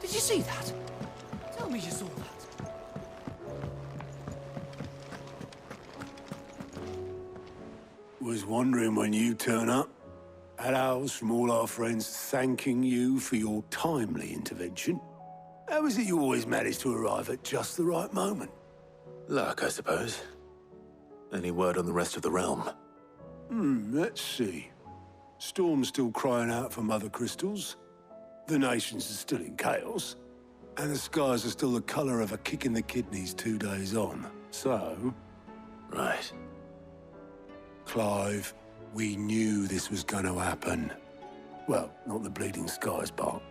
Did you see that? Tell me you saw that. Was wondering when you turn up. Had owls from all our friends thanking you for your timely intervention. How is it you always manage to arrive at just the right moment? Luck, I suppose. Any word on the rest of the realm? Let's see. Storm's still crying out for mother crystals. The nations are still in chaos. And the skies are still the colour of a kick in the kidneys 2 days on. So... Right. Clive, we knew this was going to happen. Well, not the bleeding skies part,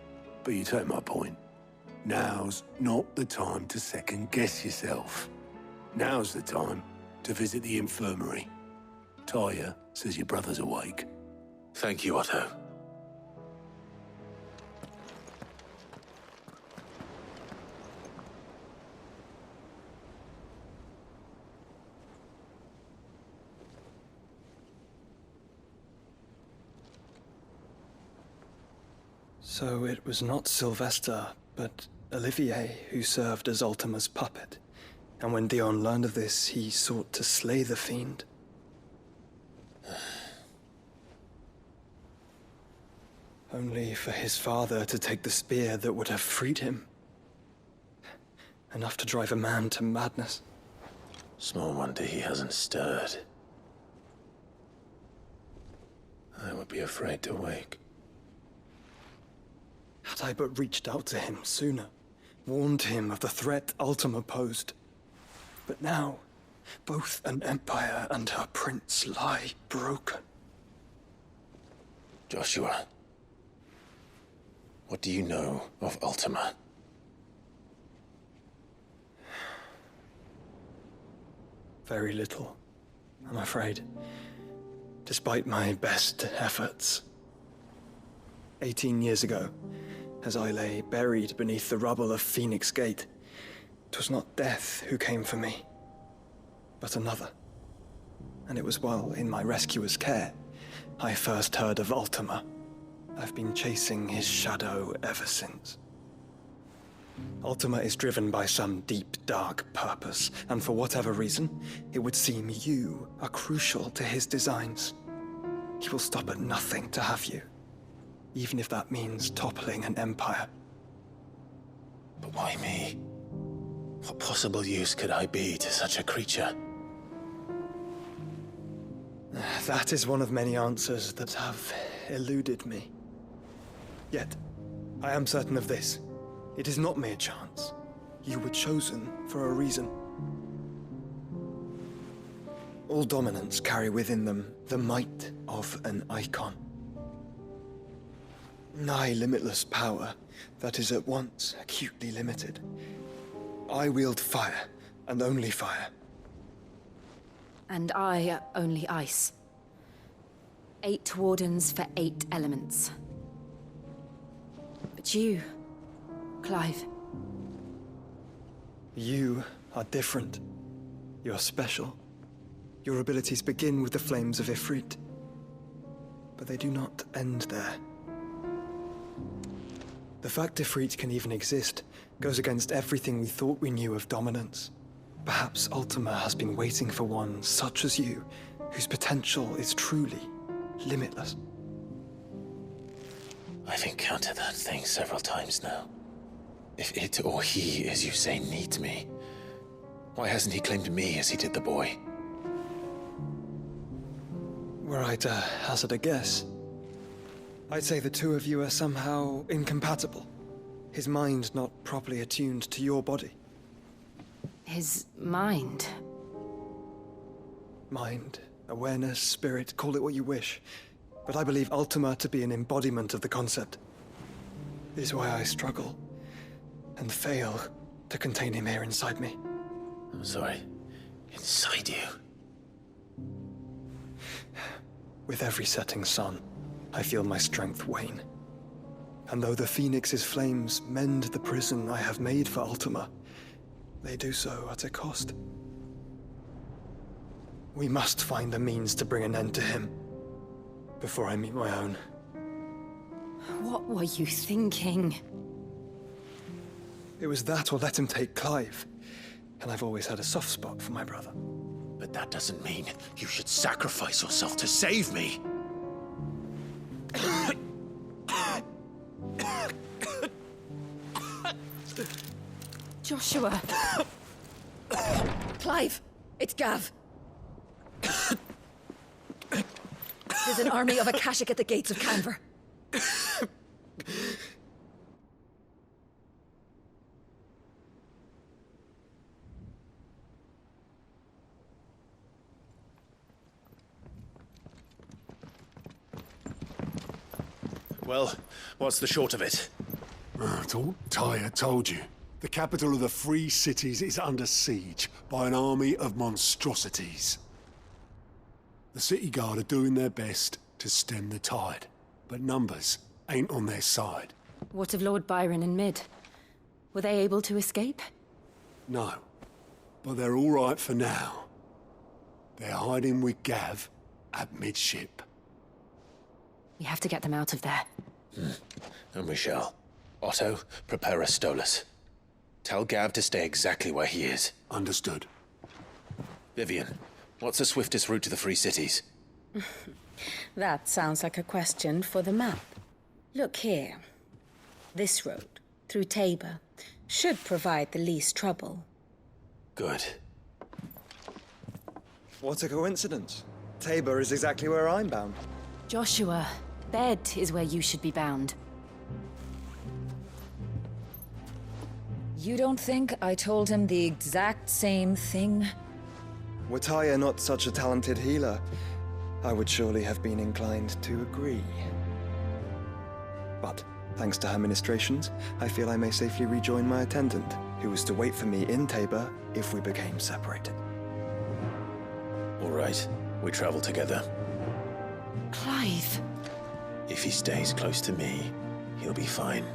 but you take my point. Now's not the time to second-guess yourself. Now's the time to visit the infirmary. Taya says your brother's awake. Thank you, Otto. So it was not Sylvester, but Olivier who served as Ultima's puppet. And when Dion learned of this, he sought to slay the fiend. Only for his father to take the spear that would have freed him. Enough to drive a man to madness. Small wonder he hasn't stirred. I would be afraid to wake. Had I but reached out to him sooner, warned him of the threat Ultima posed. But now, both an empire and her prince lie broken. Joshua, what do you know of Ultima? Very little, I'm afraid. Despite my best efforts. 18 years ago, as I lay buried beneath the rubble of Phoenix Gate, 'twas not death who came for me, but another. And it was while in my rescuer's care, I first heard of Ultima. I've been chasing his shadow ever since. Ultima is driven by some deep, dark purpose, and for whatever reason, it would seem you are crucial to his designs. He will stop at nothing to have you, even if that means toppling an empire. But why me? What possible use could I be to such a creature? That is one of many answers that have eluded me. Yet, I am certain of this. It is not mere chance. You were chosen for a reason. All dominants carry within them the might of an icon. Nigh limitless power that is at once acutely limited. I wield fire, and only fire. And I only ice. 8 wardens for 8 elements. But you, Clive. You are different. You're special. Your abilities begin with the flames of Ifrit. But they do not end there. The fact Ifrit can even exist goes against everything we thought we knew of dominance. Perhaps Ultima has been waiting for one such as you, whose potential is truly limitless. I've encountered that thing several times now. If it or he, as you say, needs me, why hasn't he claimed me as he did the boy? Were I to hazard a guess, I'd say the two of you are somehow incompatible. His mind not properly attuned to your body. His mind. Mind, awareness, spirit, call it what you wish. But I believe Ultima to be an embodiment of the concept. It is why I struggle and fail to contain him here inside me. I'm sorry. Inside you? With every setting sun, I feel my strength wane. And though the Phoenix's flames mend the prison I have made for Ultima, they do so at a cost. We must find the means to bring an end to him, before I meet my own. What were you thinking? It was that or let him take Clive. And I've always had a soft spot for my brother. But that doesn't mean you should sacrifice yourself to save me. Joshua! Clive! It's Gav! There's an army of Akashic at the gates of Canver. Well, what's the short of it? It's all Tyre told you. The capital of the Free Cities is under siege by an army of monstrosities. The city guard are doing their best to stem the tide, but numbers ain't on their side. What of Lord Byron and Mid? Were they able to escape? No, but they're all right for now. They're hiding with Gav at midship. We have to get them out of there. And we shall. Otto, prepare a Stolas. Tell Gav to stay exactly where he is. Understood. Vivian, what's the swiftest route to the Free Cities? That sounds like a question for the map. Look here. This road, through Tabor, should provide the least trouble. Good. What a coincidence. Tabor is exactly where I'm bound. Joshua, bed is where you should be bound. You don't think I told him the exact same thing? Were Tyre not such a talented healer, I would surely have been inclined to agree. But, thanks to her ministrations, I feel I may safely rejoin my attendant, who was to wait for me in Tabor if we became separated. All right, we travel together. Clive! If he stays close to me, he'll be fine.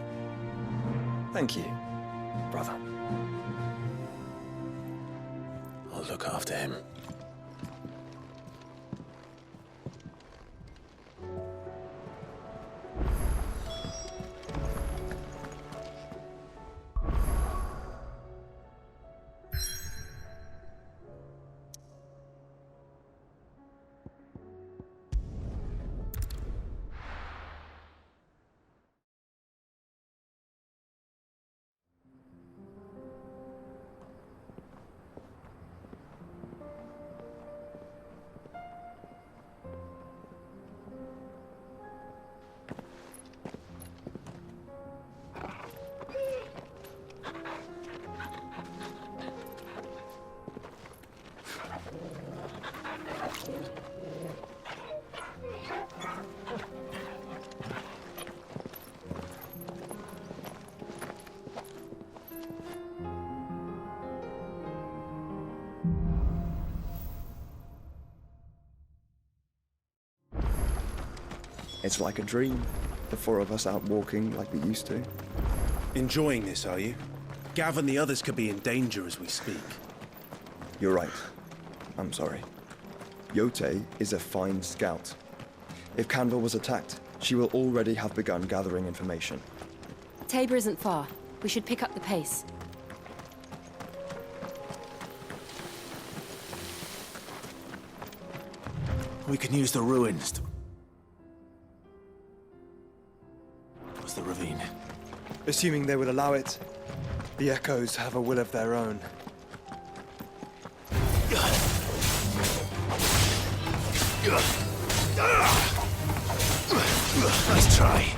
Thank you, brother. I'll look after him. It's like a dream. The four of us out walking like we used to. Enjoying this, are you? Gav and the others could be in danger as we speak. You're right. I'm sorry. Yote is a fine scout. If Canva was attacked, she will already have begun gathering information. Tabor isn't far. We should pick up the pace. We can use the ruins to... What's the ravine? Assuming they will allow it, the Echoes have a will of their own. Let's try.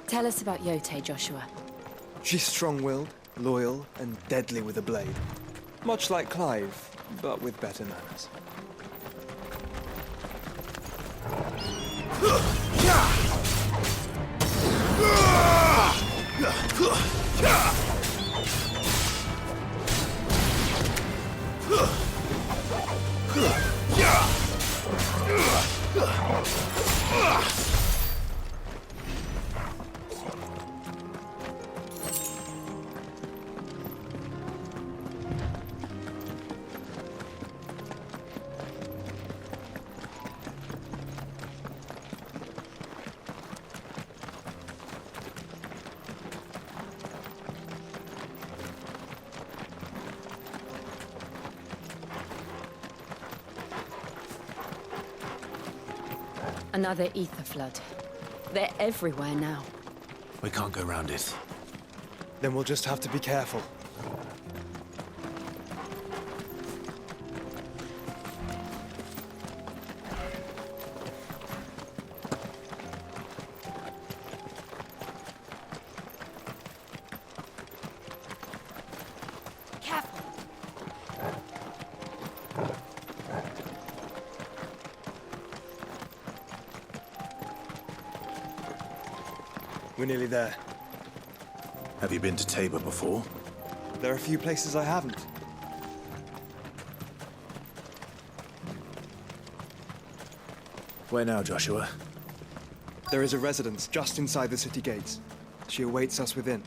Tell us about Yote, Joshua. She's strong-willed, loyal, and deadly with a blade. Much like Clive, but with better manners. Another ether flood. They're everywhere now. We can't go round it. Then we'll just have to be careful. Careful! We're nearly there. Have you been to Tabor before? There are a few places I haven't. Where now, Joshua? There is a residence just inside the city gates. She awaits us within.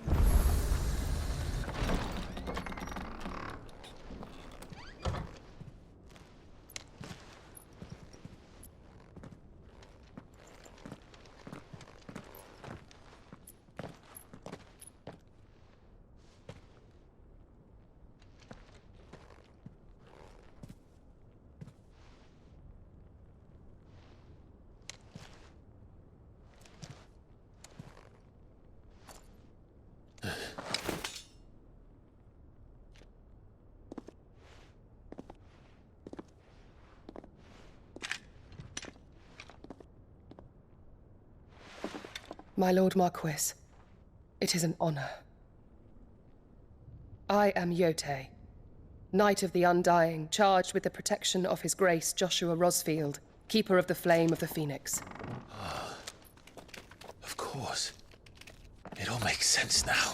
My Lord Marquis, it is an honor. I am Yote, Knight of the Undying, charged with the protection of His Grace Joshua Rosfield, Keeper of the Flame of the Phoenix. Of course. It all makes sense now.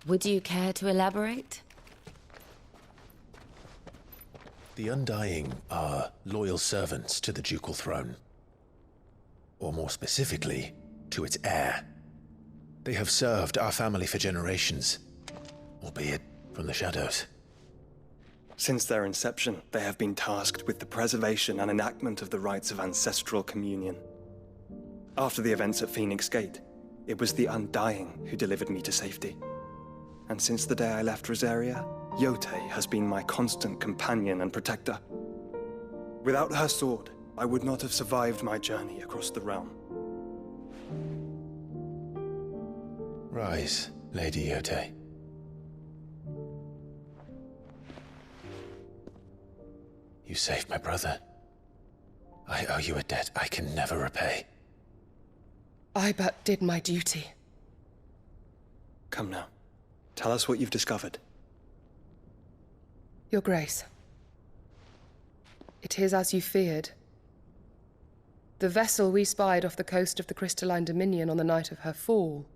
Would you care to elaborate? The Undying are loyal servants to the ducal throne. Or more specifically, to its heir. They have served our family for generations, albeit from the shadows. Since their inception, they have been tasked with the preservation and enactment of the rites of ancestral communion. After the events at Phoenix Gate, it was the Undying who delivered me to safety. And since the day I left Rosaria, Yote has been my constant companion and protector. Without her sword, I would not have survived my journey across the realm. Rise, Lady Yote. You saved my brother. I owe you a debt I can never repay. I but did my duty. Come now. Tell us what you've discovered. Your Grace. It is as you feared. The vessel we spied off the coast of the Crystalline Dominion on the night of her fall.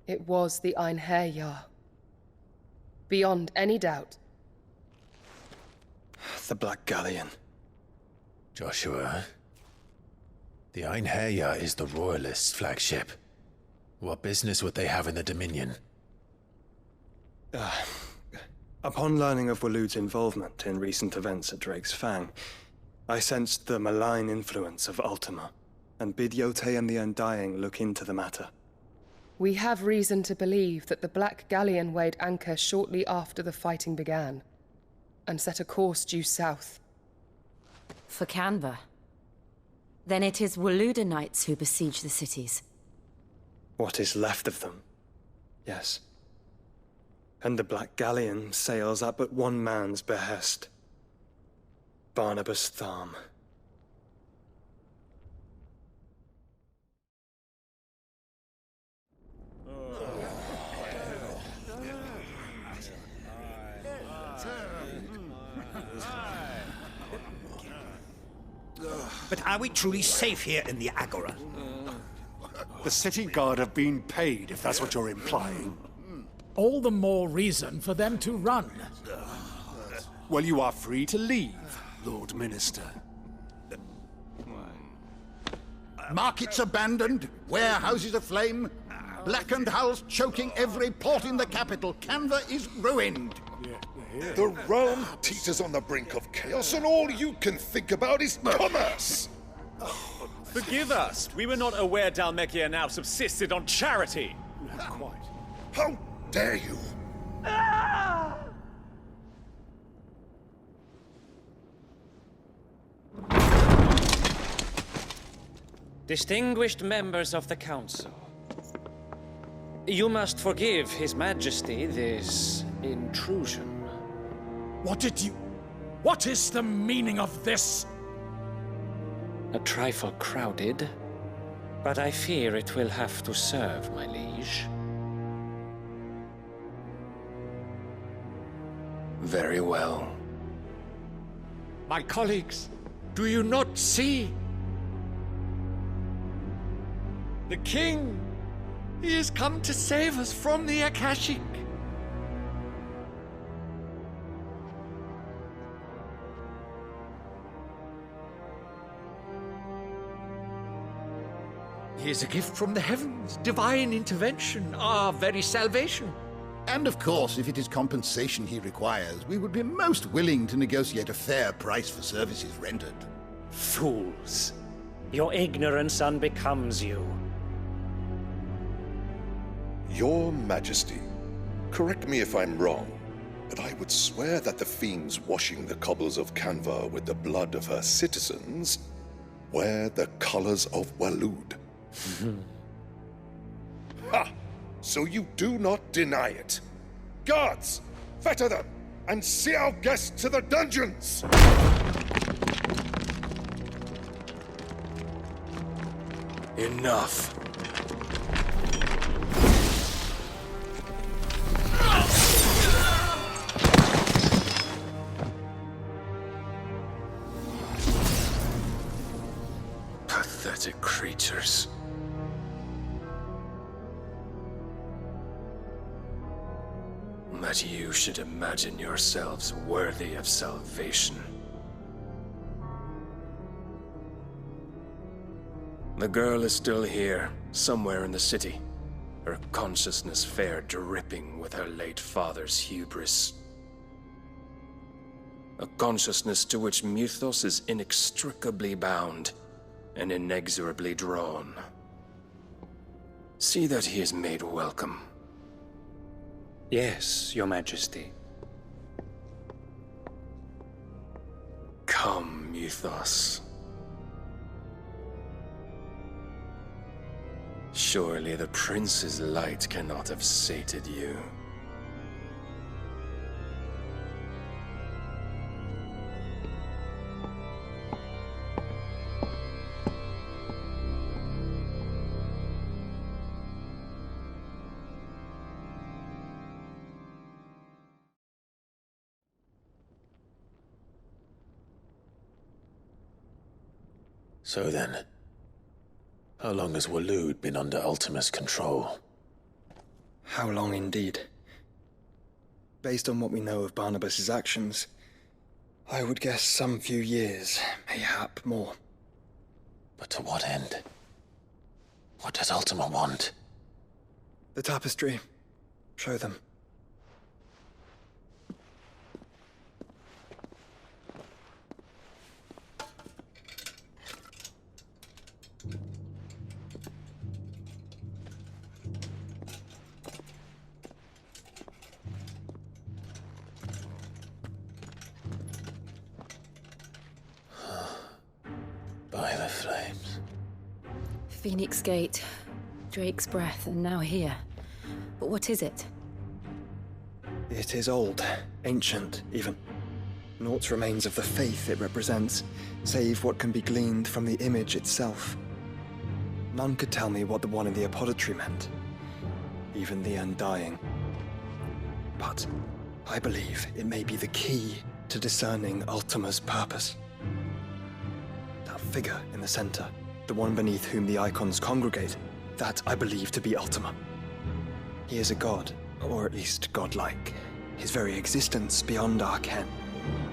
It was the Einherjar. Beyond any doubt. The Black Galleon. Joshua, the Einherjar is the Royalists' flagship. What business would they have in the Dominion? Upon learning of Waloed's involvement in recent events at Drake's Fang, I sensed the malign influence of Ultima, and bid Yote and the Undying look into the matter. We have reason to believe that the Black Galleon weighed anchor shortly after the fighting began, and set a course due south. For Canva. Then it is Waloeda knights who besiege the cities. What is left of them, yes. And the Black Galleon sails at but one man's behest. Barnabas Tharm. But are we truly safe here in the Agora? The city guard have been paid, if that's what you're implying. All the more reason for them to run. Well, you are free to leave, Lord Minister. Markets abandoned, warehouses aflame, blackened hulls choking every port in the capital. Canva is ruined. The realm teeters on the brink of chaos, and all you can think about is commerce! Forgive us. We were not aware Dhalmekia now subsisted on charity. Not quite. How dare you! Distinguished members of the Council, you must forgive His Majesty this intrusion. What is the meaning of this? A trifle crowded, but I fear it will have to serve, my liege. Very well. My colleagues, do you not see? The king! He has come to save us from the Akashic! He is a gift from the heavens, divine intervention, our very salvation. And of course, if it is compensation he requires, we would be most willing to negotiate a fair price for services rendered. Fools! Your ignorance unbecomes you. Your Majesty, correct me if I'm wrong, but I would swear that the fiends washing the cobbles of Canva with the blood of her citizens wear the colors of Waloed. Ha! So you do not deny it. Guards, fetter them, and see our guests to the dungeons! Enough. Pathetic creatures. That you should imagine yourselves worthy of salvation. The girl is still here, somewhere in the city. Her consciousness fair dripping with her late father's hubris. A consciousness to which Mythos is inextricably bound and inexorably drawn. See that he is made welcome. Yes, Your Majesty. Come, Mythos. Surely the prince's light cannot have sated you. So then, how long has Waloed been under Ultima's control? How long indeed? Based on what we know of Barnabas's actions, I would guess some few years, mayhap more. But to what end? What does Ultima want? The tapestry. Show them. By the flames. Phoenix Gate, Drake's Breath, and now here. But what is it? It is old, ancient, even. Naught remains of the faith it represents, save what can be gleaned from the image itself. None could tell me what the one in the apothecary meant, even the Undying. But I believe it may be the key to discerning Ultima's purpose. That figure in the center, the one beneath whom the icons congregate, that I believe to be Ultima. He is a god, or at least godlike, his very existence beyond our ken.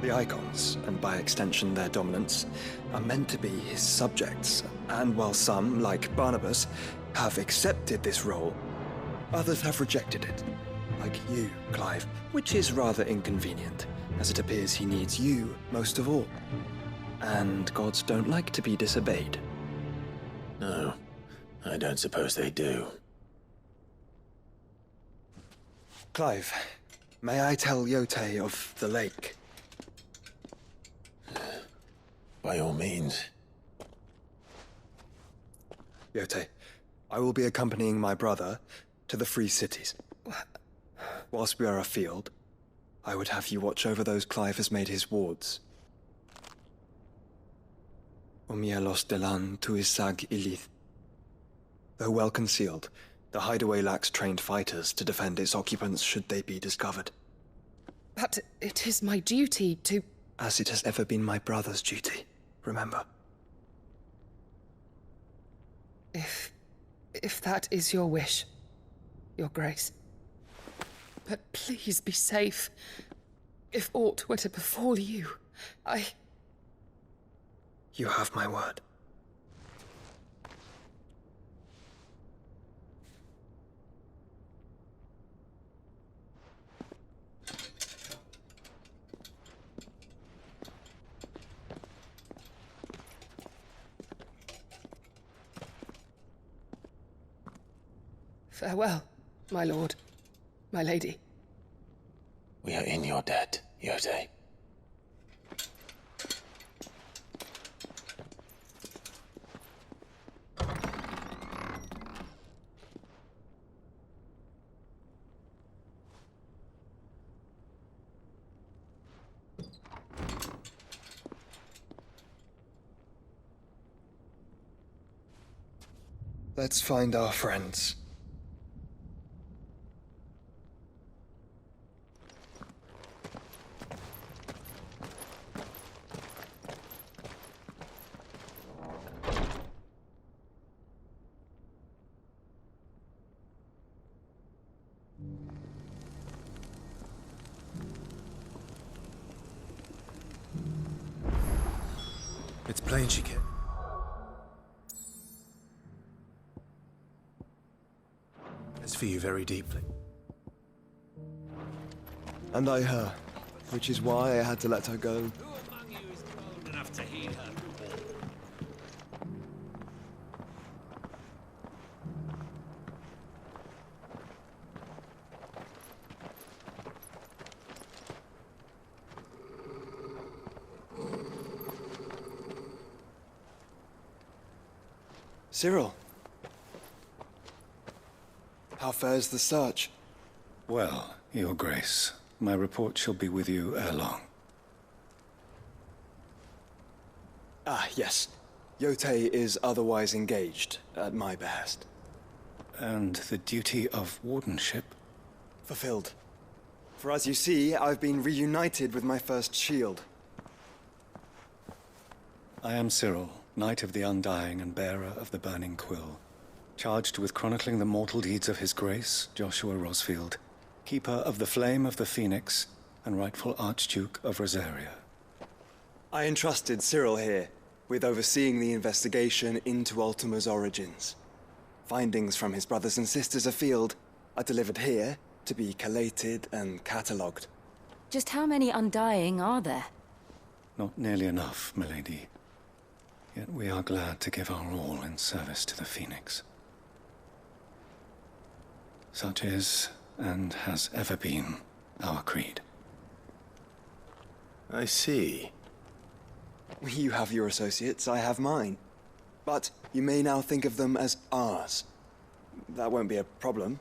The icons, and by extension their dominants, are meant to be his subjects, and while some, like Barnabas, have accepted this role, others have rejected it. Like you, Clive, which is rather inconvenient, as it appears he needs you most of all. And gods don't like to be disobeyed. No, I don't suppose they do. Clive, may I tell Yotei of the lake? By all means. Yotei, I will be accompanying my brother to the Free Cities. Whilst we are afield, I would have you watch over those Clive has made his wards. Omielos delan tuisag ilith. Though well concealed, the hideaway lacks trained fighters to defend its occupants should they be discovered. But it is my duty to... As it has ever been my brother's duty, remember. If that is your wish, Your Grace. But please be safe. If aught were to befall you, You have my word. Farewell, my lord, my lady. We are in your debt, Yotei. Let's find our friends. It's plain she can. It's for you very deeply. And I her, which is why I had to let her go. Who among you is bold enough to heed her call? Cyril. How fares the search? Well, Your Grace, my report shall be with you ere long. Ah, yes. Yotei is otherwise engaged, at my behest. And the duty of wardenship? Fulfilled. For as you see, I've been reunited with my first shield. I am Cyril, Knight of the Undying and bearer of the Burning Quill, charged with chronicling the mortal deeds of His Grace, Joshua Rosfield, Keeper of the Flame of the Phoenix, and rightful Archduke of Rosaria. I entrusted Cyril here with overseeing the investigation into Ultima's origins. Findings from his brothers and sisters afield are delivered here to be collated and catalogued. Just how many Undying are there? Not nearly enough, milady. Yet we are glad to give our all in service to the Phoenix. Such is, and has ever been, our creed. I see. You have your associates, I have mine. But you may now think of them as ours. That won't be a problem,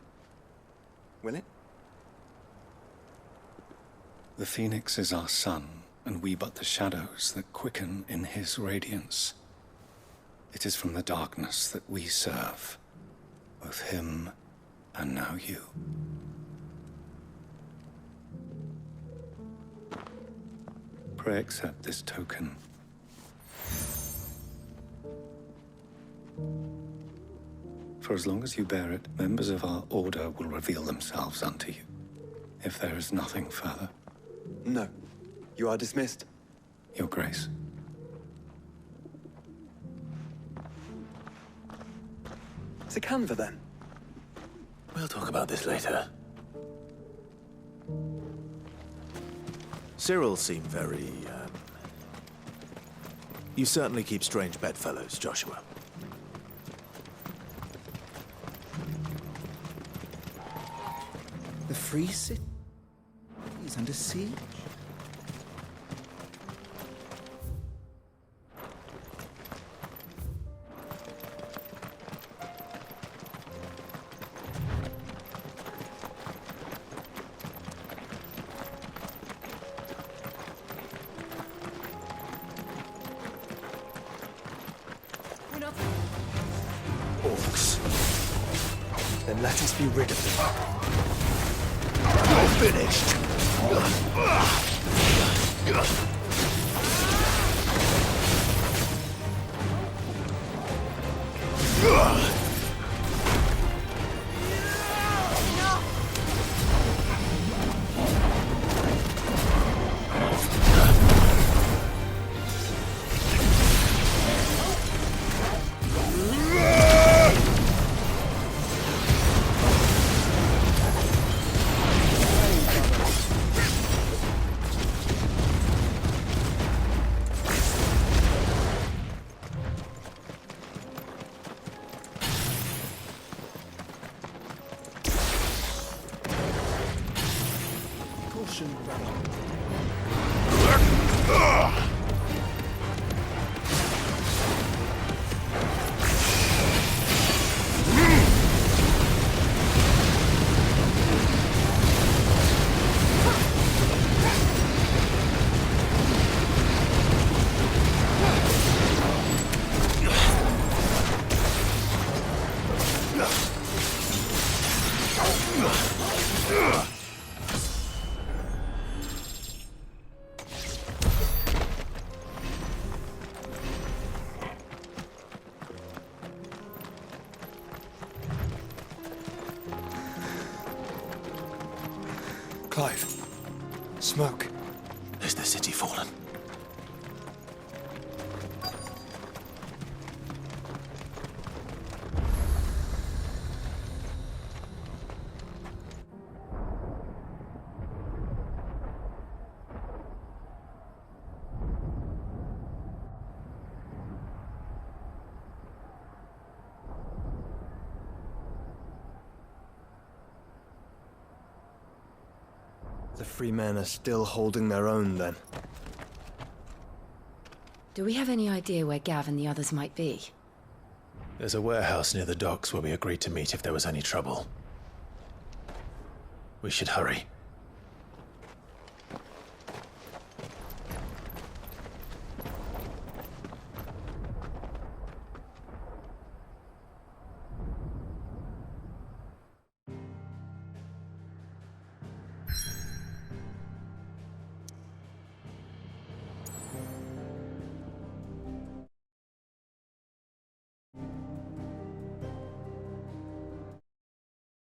will it? The Phoenix is our sun, and we but the shadows that quicken in his radiance. It is from the darkness that we serve, both him and now you. Pray accept this token. For as long as you bear it, members of our order will reveal themselves unto you. If there is nothing further. No. You are dismissed. Your Grace. To Canva, then? We'll talk about this later. Cyril seemed very, You certainly keep strange bedfellows, Joshua. The Free City is under siege. Orcs. Then let us be rid of them. You're finished! Clive. Smoke. Is the city fallen? The free men are still holding their own, then. Do we have any idea where Gav and the others might be? There's a warehouse near the docks where we agreed to meet if there was any trouble. We should hurry.